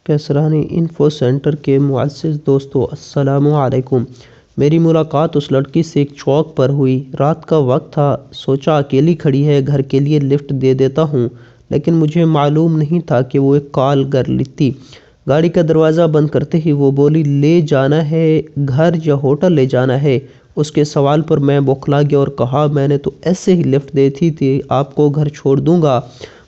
کیسرانی info centre کے معزز دوستو، السلام علیکم۔ میری ملاقات اس لڑکی سے ایک چوک پر ہوئی۔ رات کا وقت تھا، سوچا اکیلی کھڑی ہے، گھر کے لیے لفٹ دے دیتا ہوں، لیکن مجھے معلوم نہیں تھا کہ وہ ایک کال گرل تھی۔ گاڑی کا دروازہ بند کرتے ہی وہ بولی، لے جانا ہے گھر یا ہوٹل لے جانا ہے؟ اس کے سوال پر میں بوکھلا گیا اور کہا، میں نے تو ایسے ہی لفٹ دی تھی، آپ کو گھر چھوڑ دوں گا۔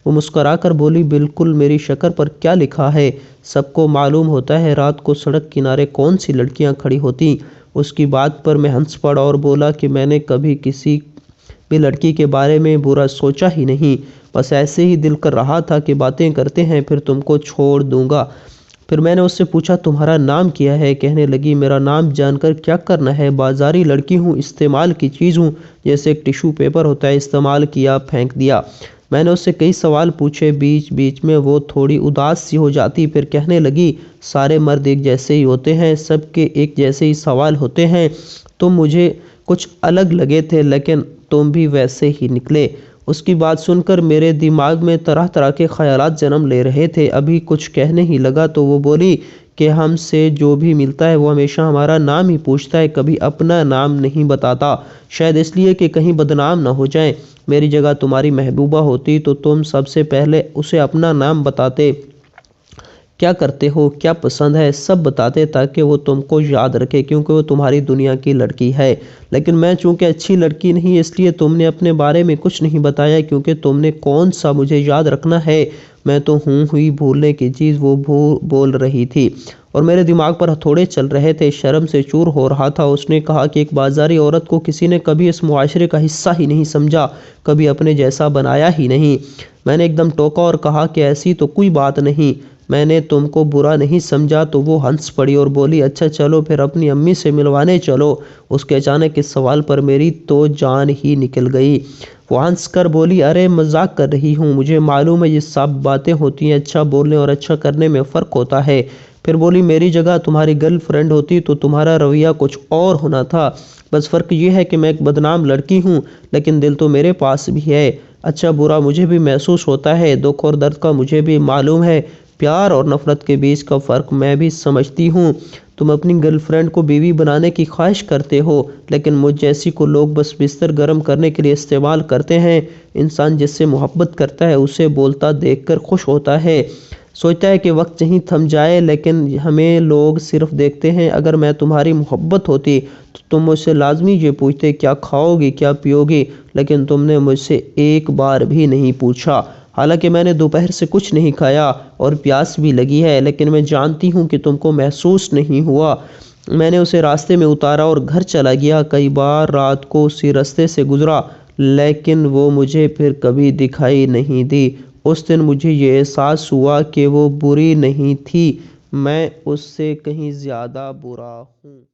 وہ مسکرا کر بولی، بالکل، میری شکل پر کیا لکھا ہے؟ سب کو معلوم ہوتا ہے رات کو سڑک کنارے کون سی لڑکیاں کھڑی ہوتی۔ اس کی بات پر میں ہنس پڑا اور بولا کہ میں نے کبھی کسی بھی لڑکی کے بارے میں برا سوچا ہی نہیں، بس ایسے ہی دل کر رہا تھا کہ باتیں کرتے ہیں پھر تم کو چھوڑ دوں گا۔ پھر میں نے اس سے پوچھا، تمہارا نام کیا ہے؟ کہنے لگی، میرا نام جان کر کیا کرنا ہے، بازاری لڑکی ہوں، استعمال کی چیز ہوں، جیسے ایک ٹیشو پیپر ہوتا ہے، استعمال کیا پھینک دیا۔ میں نے اس سے کئی سوال پوچھے، بیچ بیچ میں وہ تھوڑی اداس سی ہو جاتی، پھر کہنے لگی، سارے مرد ایک جیسے ہی ہوتے ہیں، سب کے ایک جیسے ہی سوال ہوتے ہیں، تم مجھے کچھ الگ لگے تھے لیکن تم بھی ویسے ہی نکلے۔ اس کی بات سن کر میرے دماغ میں طرح طرح کے خیالات جنم لے رہے تھے۔ ابھی کچھ کہنے ہی لگا تو وہ بولی کہ ہم سے جو بھی ملتا ہے وہ ہمیشہ ہمارا نام ہی پوچھتا ہے، کبھی اپنا نام نہیں بتاتا، شاید اس لیے کہ کہیں بدنام نہ ہو جائیں۔ میری جگہ تمہاری محبوبہ ہوتی تو تم سب سے پہلے اسے اپنا نام بتاتے، کیا کرتے ہو، کیا پسند ہے، سب بتاتے تاکہ وہ تم کو یاد رکھے، کیونکہ وہ تمہاری دنیا کی لڑکی ہے۔ لیکن میں چونکہ اچھی لڑکی نہیں، اس لیے تم نے اپنے بارے میں کچھ نہیں بتایا، کیونکہ تم نے کون سا مجھے یاد رکھنا ہے۔ میں تو ہوں ہوئی بھولنے کی چیز، وہ بول رہی تھی اور میرے دماغ پر ہتھوڑے چل رہے تھے، شرم سے چور ہو رہا تھا۔ اس نے کہا کہ ایک بازاری عورت کو کسی نے کبھی اس معاشرے کا حصہ ہی نہیں سمجھا، کبھی اپنے جیسا بنایا ہی نہیں۔ میں نے ایک دم ٹوکا اور کہا کہ ایسی تو کوئی بات نہیں، میں نے تم کو برا نہیں سمجھا۔ تو وہ ہنس پڑی اور بولی، اچھا چلو پھر اپنی امی سے ملوانے چلو۔ اس کے اچانک اس سوال پر میری تو جان ہی نکل گئی۔ وہ ہنس کر بولی، ارے مذاق کر رہی ہوں، مجھے معلوم ہے یہ سب باتیں ہوتی ہیں، اچھا بولنے اور اچھا کرنے میں فرق ہوتا ہے۔ پھر بولی، میری جگہ تمہاری گرل فرینڈ ہوتی تو تمہارا رویہ کچھ اور ہونا تھا، بس فرق یہ ہے کہ میں ایک بدنام لڑکی ہوں لیکن دل تو میرے پاس بھی ہے، اچھا برا مجھے بھی محسوس ہوتا ہے، دکھ اور درد کا مجھے بھی معلوم ہے، پیار اور نفرت کے بیچ کا فرق میں بھی سمجھتی ہوں۔ تم اپنی گرل فرینڈ کو بیوی بنانے کی خواہش کرتے ہو، لیکن مجھ جیسی کو لوگ بس بستر گرم کرنے کے لیے استعمال کرتے ہیں۔ انسان جس سے محبت کرتا ہے اسے بولتا دیکھ کر خوش ہوتا ہے، سوچتا ہے کہ وقت کہیں تھم جائے، لیکن ہمیں لوگ صرف دیکھتے ہیں۔ اگر میں تمہاری محبت ہوتی تو تم مجھ سے لازمی یہ پوچھتے، کیا کھاؤ گی، کیا پیو گی، لیکن تم نے مجھ سے ایک بار بھی نہیں پوچھا۔ حالانکہ میں نے دوپہر سے کچھ نہیں کھایا اور پیاس بھی لگی ہے، لیکن میں جانتی ہوں کہ تم کو محسوس نہیں ہوا۔ میں نے اسے راستے میں اتارا اور گھر چلا گیا۔ کئی بار رات کو اسی راستے سے گزرا، لیکن وہ مجھے پھر کبھی دکھائی نہیں دی۔ اس دن مجھے یہ احساس ہوا کہ وہ بری نہیں تھی، میں اس سے کہیں زیادہ برا ہوں۔